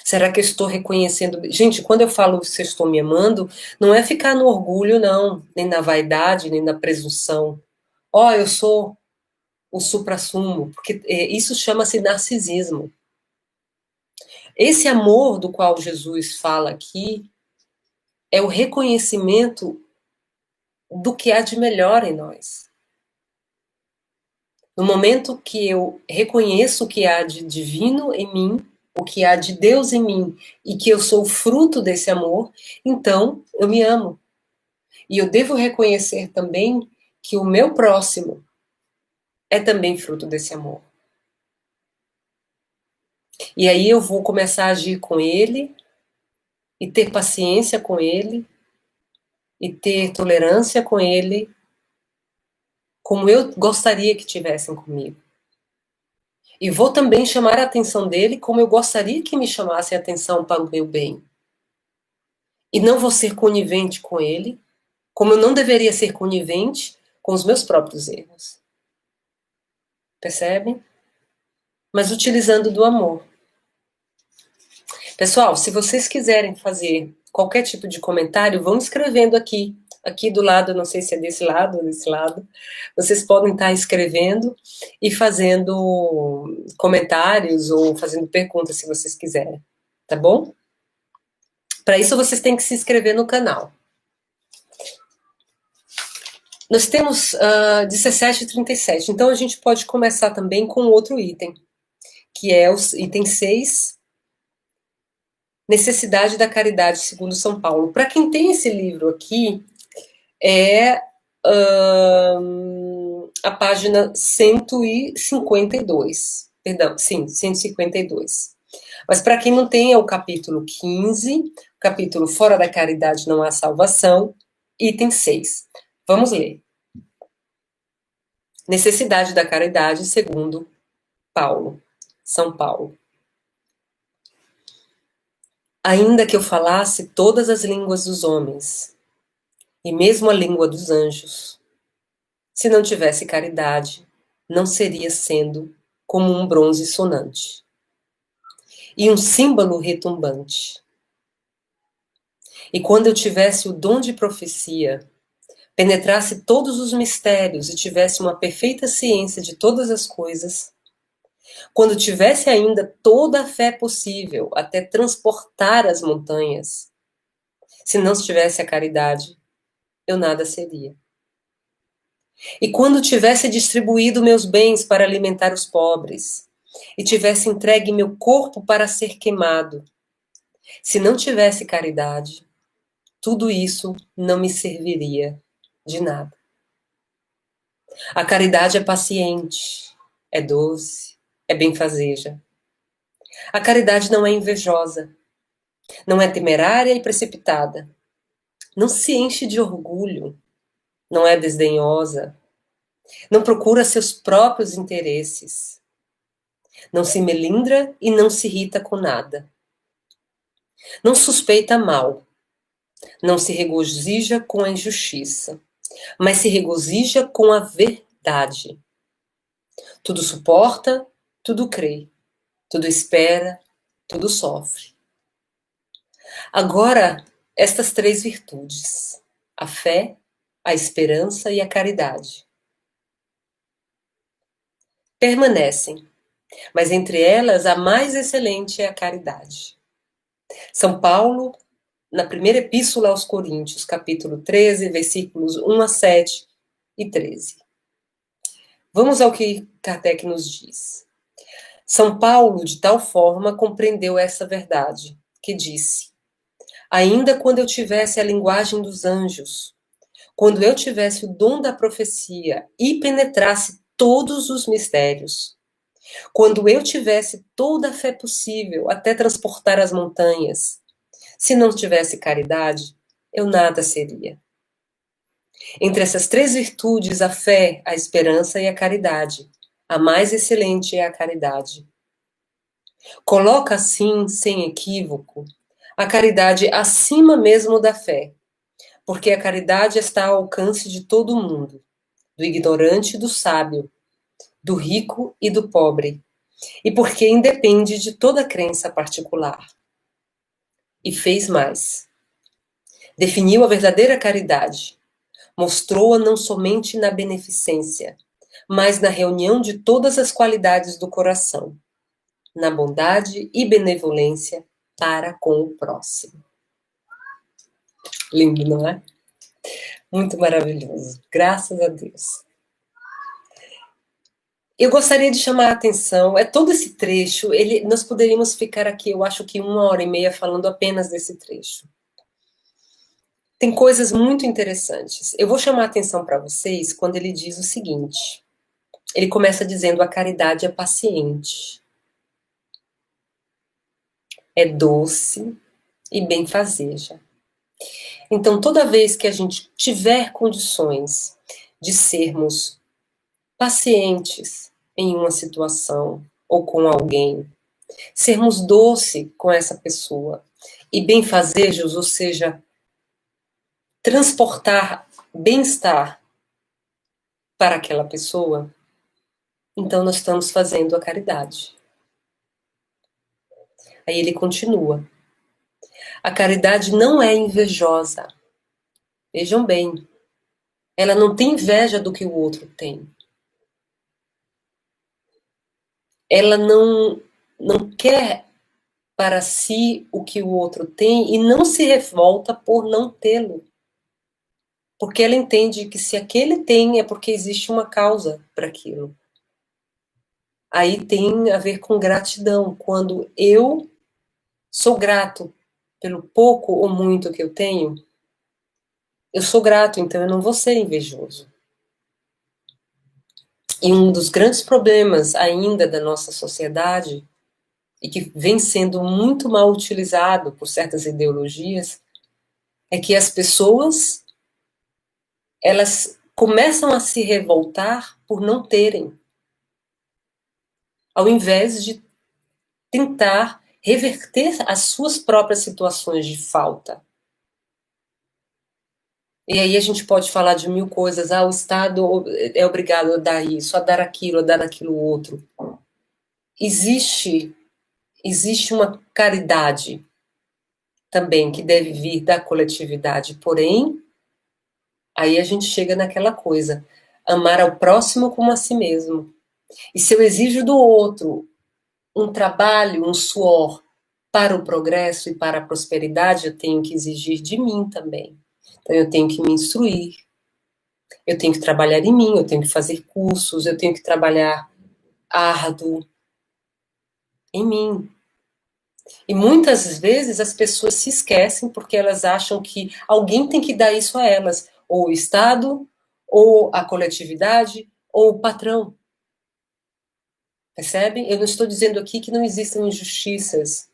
Será que eu estou reconhecendo? Gente, quando eu falo se eu estou me amando, não é ficar no orgulho, não. Nem na vaidade, nem na presunção. Eu sou o suprassumo. Porque isso chama-se narcisismo. Esse amor do qual Jesus fala aqui é o reconhecimento do que há de melhor em nós. No momento que eu reconheço o que há de divino em mim, o que há de Deus em mim, e que eu sou fruto desse amor, então eu me amo. E eu devo reconhecer também que o meu próximo é também fruto desse amor. E aí eu vou começar a agir com ele, e ter paciência com ele, e ter tolerância com ele, como eu gostaria que tivessem comigo. E vou também chamar a atenção dele como eu gostaria que me chamassem a atenção para o meu bem. E não vou ser conivente com ele, como eu não deveria ser conivente com os meus próprios erros. Percebe? Mas utilizando do amor. Pessoal, se vocês quiserem fazer qualquer tipo de comentário, vão escrevendo aqui. Aqui do lado, não sei se é desse lado ou desse lado. Vocês podem estar escrevendo e fazendo comentários ou fazendo perguntas, se vocês quiserem. Tá bom? Para isso, vocês têm que se inscrever no canal. Nós temos 17h37, então a gente pode começar também com outro item, que é o item 6, Necessidade da Caridade segundo São Paulo. Para quem tem esse livro aqui, é a página 152. Perdão, sim, 152. Mas para quem não tem, é o capítulo 15, capítulo Fora da Caridade não há salvação, item 6. Vamos ler. Necessidade da caridade segundo Paulo, São Paulo. Ainda que eu falasse todas as línguas dos homens, e mesmo a língua dos anjos, se não tivesse caridade, não seria sendo como um bronze sonante e um símbolo retumbante. E quando eu tivesse o dom de profecia, penetrasse todos os mistérios e tivesse uma perfeita ciência de todas as coisas, quando tivesse ainda toda a fé possível até transportar as montanhas, se não tivesse a caridade, eu nada seria. E quando tivesse distribuído meus bens para alimentar os pobres, e tivesse entregue meu corpo para ser queimado, se não tivesse caridade, tudo isso não me serviria de nada. A caridade é paciente, é doce, é benfazeja. A caridade não é invejosa, não é temerária e precipitada, não se enche de orgulho, não é desdenhosa, não procura seus próprios interesses, não se melindra e não se irrita com nada, não suspeita mal, não se regozija com a injustiça, mas se regozija com a verdade. Tudo suporta, tudo crê, tudo espera, tudo sofre. Agora, estas três virtudes, a fé, a esperança e a caridade, permanecem, mas entre elas a mais excelente é a caridade. São Paulo, na primeira epístola aos Coríntios, capítulo 13, versículos 1 a 7 e 13. Vamos ao que Kardec nos diz. São Paulo, de tal forma, compreendeu essa verdade, que disse: ainda quando eu tivesse a linguagem dos anjos, quando eu tivesse o dom da profecia e penetrasse todos os mistérios, quando eu tivesse toda a fé possível até transportar as montanhas, se não tivesse caridade, eu nada seria. Entre essas três virtudes, a fé, a esperança e a caridade, a mais excelente é a caridade. Coloca assim, sem equívoco, a caridade acima mesmo da fé, porque a caridade está ao alcance de todo mundo, do ignorante e do sábio, do rico e do pobre, e porque independe de toda crença particular. E fez mais. Definiu a verdadeira caridade, mostrou-a não somente na beneficência, mas na reunião de todas as qualidades do coração, na bondade e benevolência para com o próximo. Lindo, não é? Muito maravilhoso. Graças a Deus. Eu gostaria de chamar a atenção, todo esse trecho, nós poderíamos ficar aqui, eu acho que 1h30 falando apenas desse trecho. Tem coisas muito interessantes. Eu vou chamar a atenção para vocês quando ele diz o seguinte. Ele começa dizendo: a caridade é paciente, é doce e benfazeja. Então, toda vez que a gente tiver condições de sermos pacientes em uma situação ou com alguém, sermos doce com essa pessoa e benfazejos, ou seja, transportar bem-estar para aquela pessoa, então nós estamos fazendo a caridade. Aí ele continua. A caridade não é invejosa. Vejam bem, ela não tem inveja do que o outro tem. Ela não quer para si o que o outro tem e não se revolta por não tê-lo. Porque ela entende que se aquele tem é porque existe uma causa para aquilo. Aí tem a ver com gratidão. Quando eu sou grato pelo pouco ou muito que eu tenho, eu sou grato, então eu não vou ser invejoso. E um dos grandes problemas ainda da nossa sociedade, e que vem sendo muito mal utilizado por certas ideologias, é que as pessoas, elas começam a se revoltar por não terem, ao invés de tentar reverter as suas próprias situações de falta. E aí a gente pode falar de mil coisas. O Estado é obrigado a dar isso, a dar aquilo, a dar aquilo outro. Existe uma caridade também que deve vir da coletividade, porém, aí a gente chega naquela coisa, amar ao próximo como a si mesmo. E se eu exijo do outro um trabalho, um suor para o progresso e para a prosperidade, eu tenho que exigir de mim também. Então eu tenho que me instruir, Eu tenho que trabalhar em mim, eu tenho que fazer cursos, eu tenho que trabalhar árduo em mim. E muitas vezes as pessoas se esquecem porque elas acham que alguém tem que dar isso a elas, ou o Estado, ou a coletividade, ou o patrão. Percebem? Eu não estou dizendo aqui que não existam injustiças.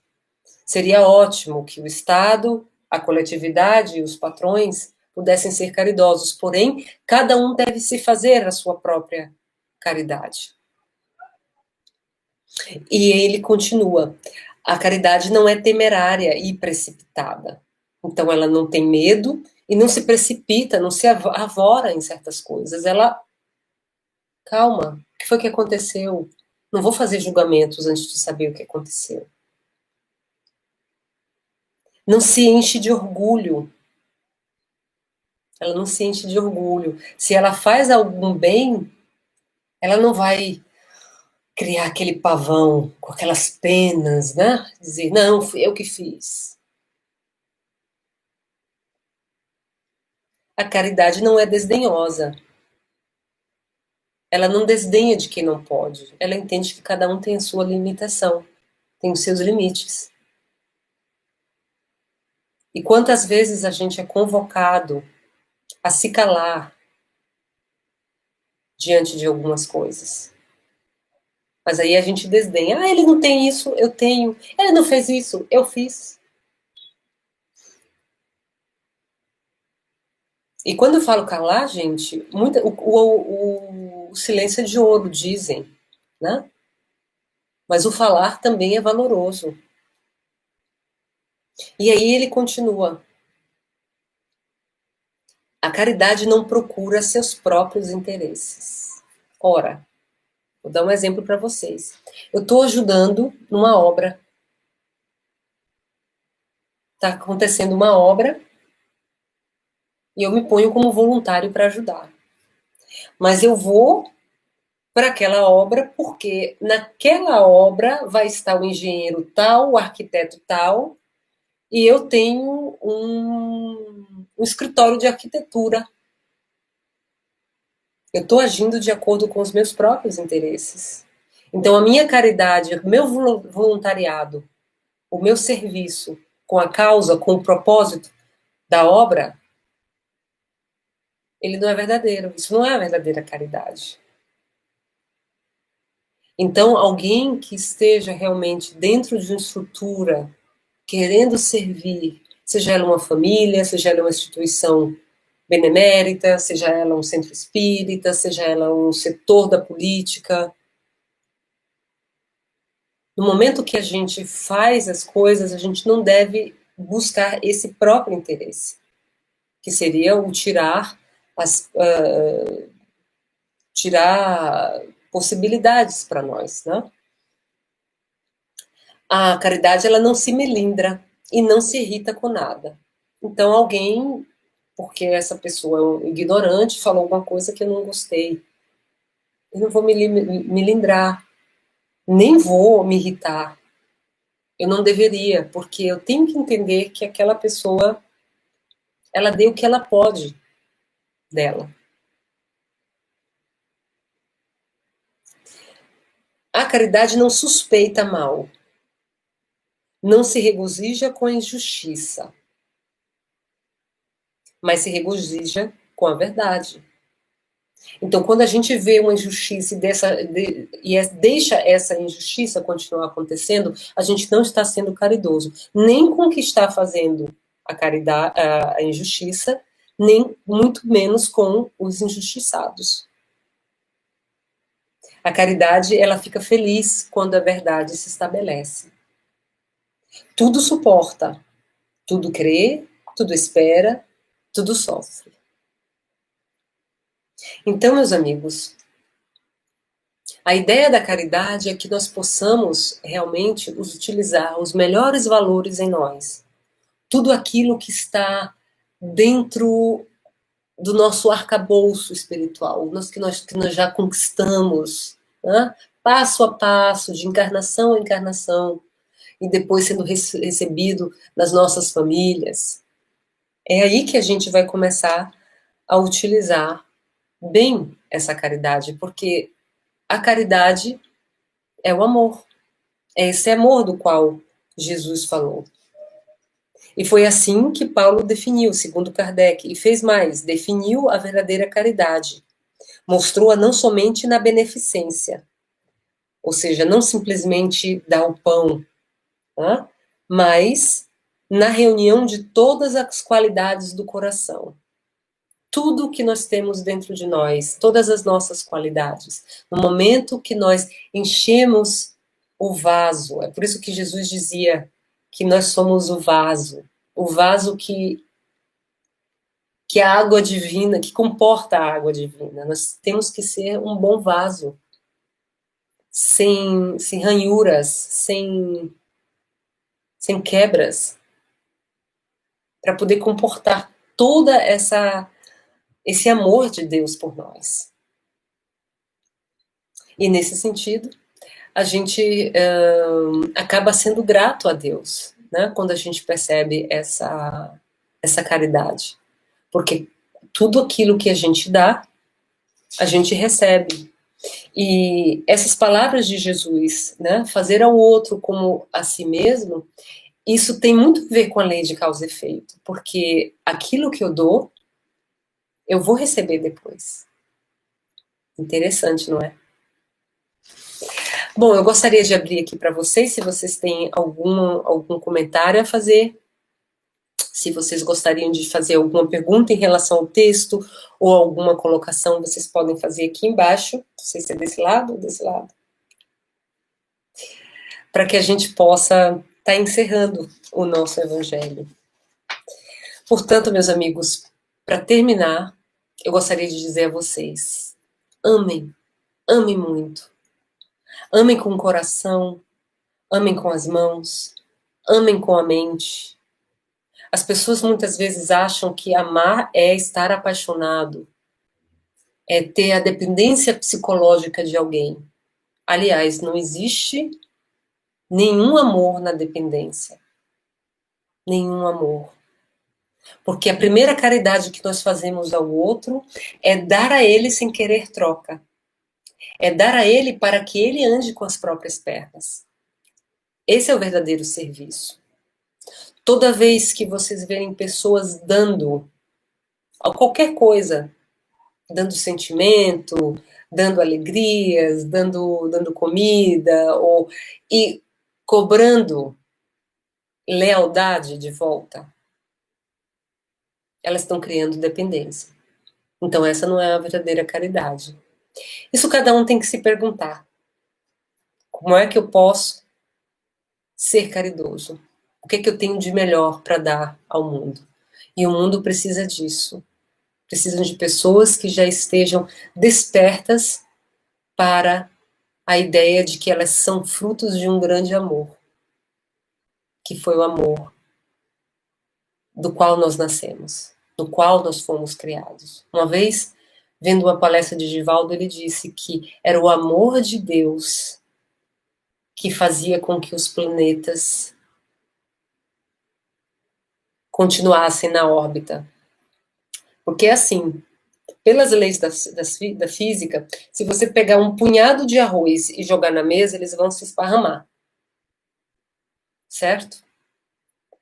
Seria ótimo que o Estado, a coletividade e os patrões pudessem ser caridosos, porém, cada um deve se fazer a sua própria caridade. E ele continua: a caridade não é temerária e precipitada. Então, ela não tem medo e não se precipita, não se avora em certas coisas. Ela, calma, o que foi que aconteceu? Não vou fazer julgamentos antes de saber o que aconteceu. Não se enche de orgulho. Ela não se enche de orgulho. Se ela faz algum bem, ela não vai criar aquele pavão com aquelas penas, né? Dizer, não, fui eu que fiz. A caridade não é desdenhosa. Ela não desdenha de quem não pode. Ela entende que cada um tem a sua limitação, tem os seus limites. E quantas vezes a gente é convocado a se calar diante de algumas coisas. Mas aí a gente desdenha. Ah, ele não tem isso, eu tenho. Ele não fez isso, eu fiz. E quando eu falo calar, gente, o silêncio é de ouro, dizem, né? Mas o falar também é valoroso. E aí ele continua. A caridade não procura seus próprios interesses. Ora, vou dar um exemplo para vocês. Eu estou ajudando numa obra. Está acontecendo uma obra e eu me ponho como voluntário para ajudar. Mas eu vou para aquela obra porque naquela obra vai estar o engenheiro tal, o arquiteto tal, e eu tenho um escritório de arquitetura. Eu estou agindo de acordo com os meus próprios interesses. Então, a minha caridade, o meu voluntariado, o meu serviço com a causa, com o propósito da obra, ele não é verdadeiro. Isso não é a verdadeira caridade. Então, alguém que esteja realmente dentro de uma estrutura, querendo servir, seja ela uma família, seja ela uma instituição benemérita, seja ela um centro espírita, seja ela um setor da política. No momento que a gente faz as coisas, a gente não deve buscar esse próprio interesse, que seria o tirar possibilidades para nós, né? A caridade, ela não se melindra e não se irrita com nada. Então, alguém, porque essa pessoa é um ignorante, falou alguma coisa que eu não gostei. Eu não vou me melindrar, nem vou me irritar. Eu não deveria, porque eu tenho que entender que aquela pessoa, ela deu o que ela pode dela. A caridade não suspeita mal, não se regozija com a injustiça, mas se regozija com a verdade. Então, quando a gente vê uma injustiça e deixa essa injustiça continuar acontecendo, a gente não está sendo caridoso, nem com o que está fazendo a caridade, a injustiça, nem muito menos com os injustiçados. A caridade, ela fica feliz quando a verdade se estabelece. Tudo suporta, tudo crê, tudo espera, tudo sofre. Então, meus amigos, a ideia da caridade é que nós possamos realmente utilizar os melhores valores em nós. Tudo aquilo que está dentro do nosso arcabouço espiritual, que nós já conquistamos, né? Passo a passo, de encarnação a encarnação, e depois sendo recebido nas nossas famílias. É aí que a gente vai começar a utilizar bem essa caridade, porque a caridade é o amor. É esse amor do qual Jesus falou. E foi assim que Paulo definiu, segundo Kardec, e fez mais, definiu a verdadeira caridade. Mostrou-a não somente na beneficência, ou seja, não simplesmente dar o pão, tá? Mas na reunião de todas as qualidades do coração. Tudo que nós temos dentro de nós, todas as nossas qualidades. No momento que nós enchemos o vaso, é por isso que Jesus dizia que nós somos o vaso que a água divina, que comporta a água divina. Nós temos que ser um bom vaso, sem ranhuras, sem quebras, para poder comportar toda esse amor de Deus por nós. E nesse sentido, a gente acaba sendo grato a Deus, né? Quando a gente percebe essa caridade. Porque tudo aquilo que a gente dá, a gente recebe. E essas palavras de Jesus, né? Fazer ao outro como a si mesmo, isso tem muito a ver com a lei de causa e efeito. Porque aquilo que eu dou, eu vou receber depois. Interessante, não é? Bom, eu gostaria de abrir aqui para vocês, se vocês têm algum comentário a fazer, se vocês gostariam de fazer alguma pergunta em relação ao texto, ou alguma colocação, vocês podem fazer aqui embaixo, não sei se é desse lado ou desse lado, para que a gente possa estar encerrando o nosso evangelho. Portanto, meus amigos, para terminar, eu gostaria de dizer a vocês, amem, amem muito. Amem com o coração, amem com as mãos, amem com a mente. As pessoas muitas vezes acham que amar é estar apaixonado, é ter a dependência psicológica de alguém. Aliás, não existe nenhum amor na dependência. Nenhum amor. Porque a primeira caridade que nós fazemos ao outro é dar a ele sem querer troca. É dar a ele para que ele ande com as próprias pernas. Esse é o verdadeiro serviço. Toda vez que vocês verem pessoas dando a qualquer coisa, dando sentimento, dando alegrias, dando comida, e cobrando lealdade de volta, elas estão criando dependência. Então essa não é a verdadeira caridade. Isso cada um tem que se perguntar. Como é que eu posso ser caridoso? O que é que eu tenho de melhor para dar ao mundo? E o mundo precisa disso. Precisam de pessoas que já estejam despertas para a ideia de que elas são frutos de um grande amor, que foi o amor do qual nós nascemos, do qual nós fomos criados. Uma vez, vendo uma palestra de Divaldo, ele disse que era o amor de Deus que fazia com que os planetas continuassem na órbita. Porque assim, pelas leis da física, se você pegar um punhado de arroz e jogar na mesa, eles vão se esparramar. Certo?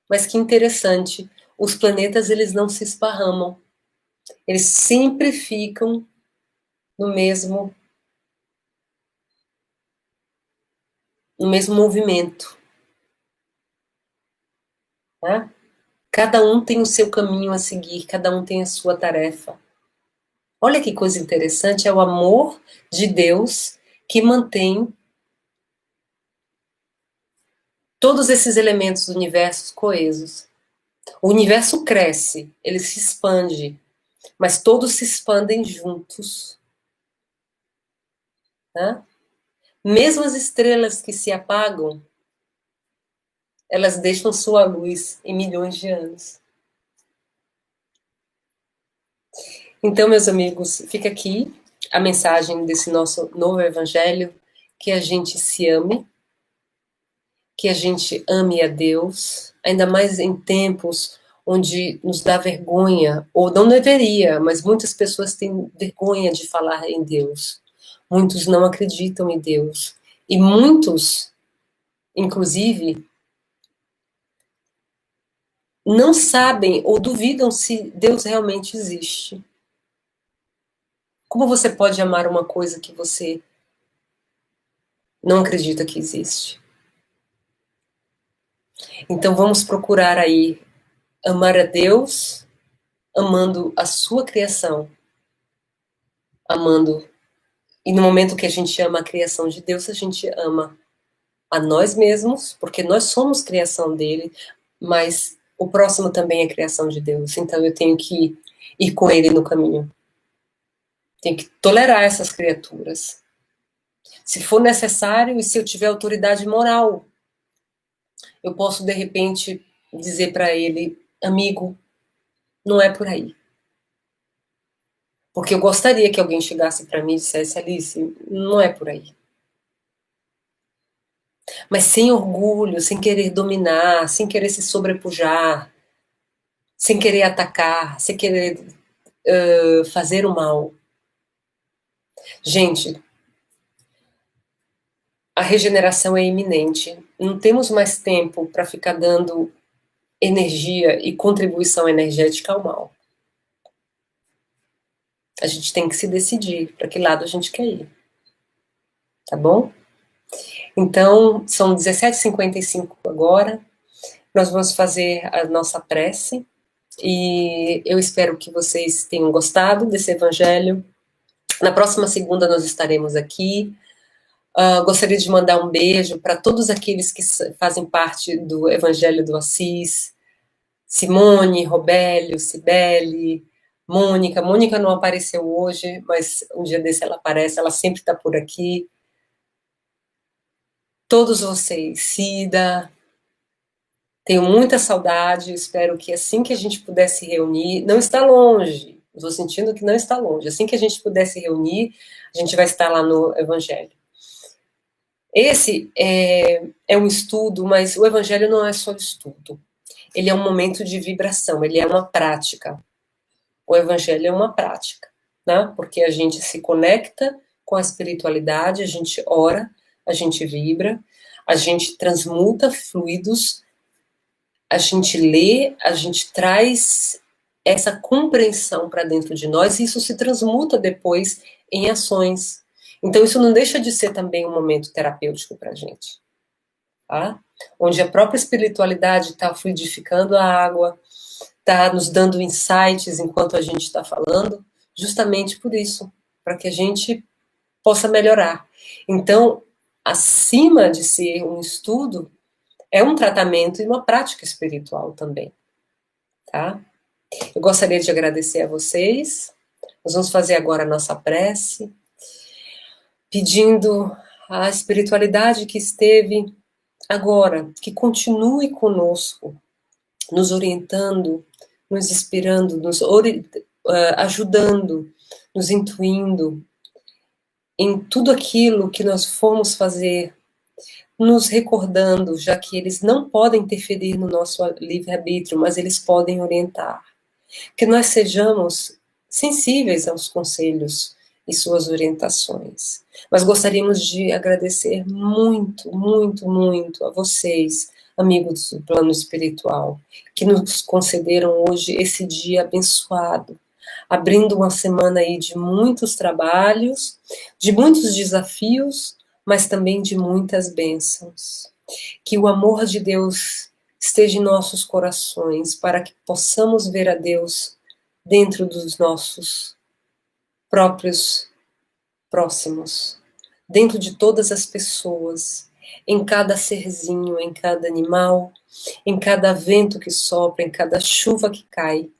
Mas que interessante, os planetas eles não se esparramam. Eles sempre ficam no mesmo movimento. Tá? Cada um tem o seu caminho a seguir, cada um tem a sua tarefa. Olha que coisa interessante, é o amor de Deus que mantém todos esses elementos do universo coesos. O universo cresce, ele se expande, mas todos se expandem juntos. Tá? Mesmo as estrelas que se apagam, elas deixam sua luz em milhões de anos. Então, meus amigos, fica aqui a mensagem desse nosso novo evangelho, que a gente se ame, que a gente ame a Deus, ainda mais em tempos onde nos dá vergonha, ou não deveria, mas muitas pessoas têm vergonha de falar em Deus. Muitos não acreditam em Deus. E muitos, inclusive, não sabem ou duvidam se Deus realmente existe. Como você pode amar uma coisa que você não acredita que existe? Então vamos procurar aí amar a Deus, amando a sua criação, amando. E no momento que a gente ama a criação de Deus, a gente ama a nós mesmos, porque nós somos criação dele, mas o próximo também é criação de Deus. Então eu tenho que ir com ele no caminho. Tenho que tolerar essas criaturas. Se for necessário e se eu tiver autoridade moral, eu posso de repente dizer para ele, amigo, não é por aí. Porque eu gostaria que alguém chegasse para mim e dissesse, Alice, não é por aí. Mas sem orgulho, sem querer dominar, sem querer se sobrepujar, sem querer atacar, sem querer fazer o mal. Gente, a regeneração é iminente. Não temos mais tempo para ficar dando energia e contribuição energética ao mal. A gente tem que se decidir para que lado a gente quer ir. Tá bom? Então, são 17h55 agora. Nós vamos fazer a nossa prece. E eu espero que vocês tenham gostado desse evangelho. Na próxima segunda nós estaremos aqui. Gostaria de mandar um beijo para todos aqueles que fazem parte do Evangelho do Assis. Simone, Robélio, Cibele, Mônica. Mônica não apareceu hoje, mas um dia desse ela aparece, ela sempre está por aqui. Todos vocês, Cida, tenho muita saudade, espero que assim que a gente puder se reunir, não está longe, estou sentindo que não está longe, assim que a gente puder se reunir, a gente vai estar lá no Evangelho. Esse é um estudo, mas o Evangelho não é só estudo, ele é um momento de vibração, ele é uma prática. O Evangelho é uma prática, né? Porque a gente se conecta com a espiritualidade, a gente ora, a gente vibra, a gente transmuta fluidos, a gente lê, a gente traz essa compreensão para dentro de nós e isso se transmuta depois em ações. Então isso não deixa de ser também um momento terapêutico para a gente, tá? Onde a própria espiritualidade está fluidificando a água, está nos dando insights enquanto a gente está falando, justamente por isso, para que a gente possa melhorar. Então, acima de ser um estudo, é um tratamento e uma prática espiritual também, tá? Eu gostaria de agradecer a vocês. Nós vamos fazer agora a nossa prece, pedindo à espiritualidade que esteve agora, que continue conosco, nos orientando, nos inspirando, nos ajudando, nos intuindo em tudo aquilo que nós formos fazer, nos recordando, já que eles não podem interferir no nosso livre-arbítrio, mas eles podem orientar. Que nós sejamos sensíveis aos conselhos e suas orientações. Mas gostaríamos de agradecer muito, muito, muito a vocês, amigos do plano espiritual, que nos concederam hoje esse dia abençoado, abrindo uma semana aí de muitos trabalhos, de muitos desafios, mas também de muitas bênçãos. Que o amor de Deus esteja em nossos corações, para que possamos ver a Deus dentro dos nossos próprios próximos, dentro de todas as pessoas, em cada serzinho, em cada animal, em cada vento que sopra, em cada chuva que cai,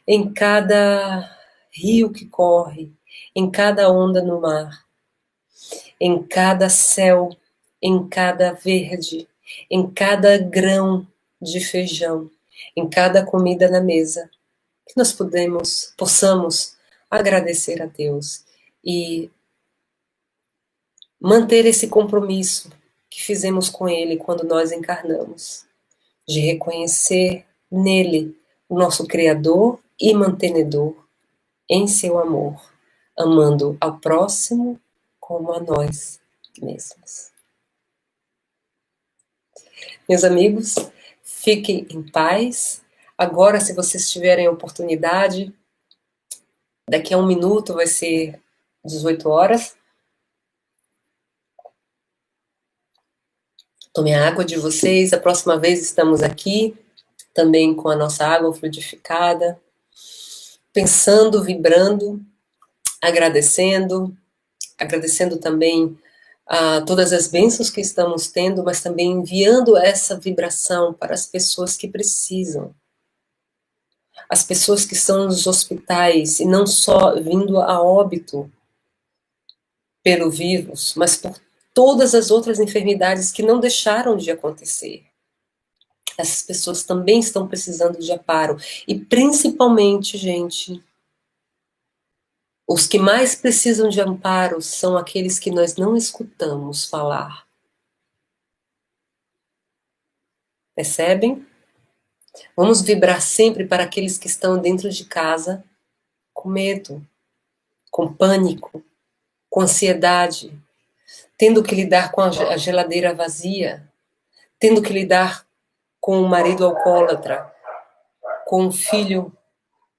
em cada rio que corre, em cada onda no mar, em cada céu, em cada verde, em cada grão de feijão, em cada comida na mesa, que nós possamos agradecer a Deus e manter esse compromisso que fizemos com Ele quando nós encarnamos, de reconhecer nele o nosso Criador e mantenedor em seu amor, amando ao próximo como a nós mesmos. Meus amigos, fiquem em paz. Agora, se vocês tiverem a oportunidade, daqui a 1 minuto vai ser 18 horas. Tomem a água de vocês. A próxima vez estamos aqui, também com a nossa água fluidificada, pensando, vibrando, agradecendo também a todas as bênçãos que estamos tendo, mas também enviando essa vibração para as pessoas que precisam. As pessoas que estão nos hospitais, e não só vindo a óbito pelo vírus, mas por todas as outras enfermidades que não deixaram de acontecer. Essas pessoas também estão precisando de amparo. E principalmente, gente, os que mais precisam de amparo são aqueles que nós não escutamos falar. Percebem? Vamos vibrar sempre para aqueles que estão dentro de casa com medo, com pânico, com ansiedade, tendo que lidar com a geladeira vazia, tendo que lidar com o marido alcoólatra, com o filho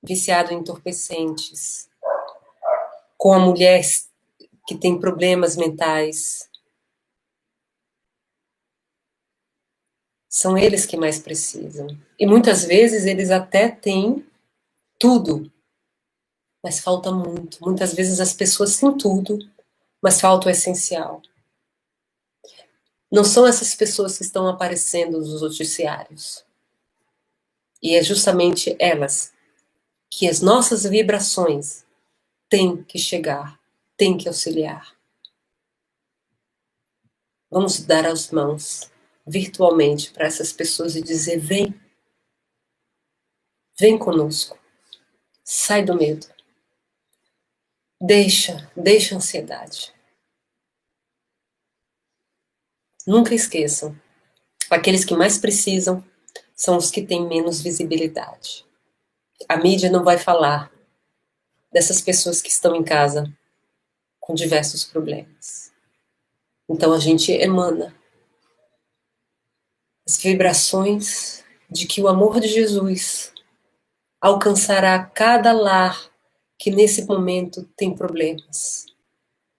viciado em entorpecentes, com a mulher que tem problemas mentais. São eles que mais precisam. E muitas vezes eles até têm tudo, mas falta muito. Muitas vezes as pessoas têm tudo, mas falta o essencial. Não são essas pessoas que estão aparecendo nos noticiários. E é justamente elas que as nossas vibrações têm que chegar, têm que auxiliar. Vamos dar as mãos virtualmente para essas pessoas e dizer: vem, vem conosco, sai do medo, deixa a ansiedade. Nunca esqueçam, aqueles que mais precisam são os que têm menos visibilidade. A mídia não vai falar dessas pessoas que estão em casa com diversos problemas. Então a gente emana as vibrações de que o amor de Jesus alcançará cada lar que nesse momento tem problemas,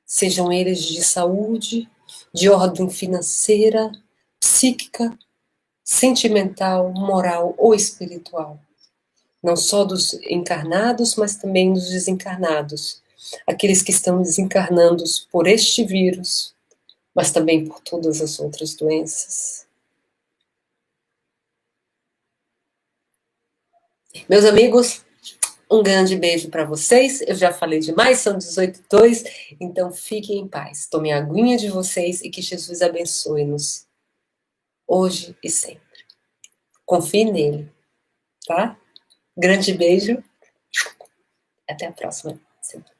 sejam eles de saúde, de ordem financeira, psíquica, sentimental, moral ou espiritual. Não só dos encarnados, mas também dos desencarnados. Aqueles que estão desencarnando por este vírus, mas também por todas as outras doenças. Meus amigos, um grande beijo para vocês. Eu já falei demais, são 18h02, então fiquem em paz. Tomem a aguinha de vocês e que Jesus abençoe-nos hoje e sempre. Confie nele, tá? Grande beijo. Até a próxima semana.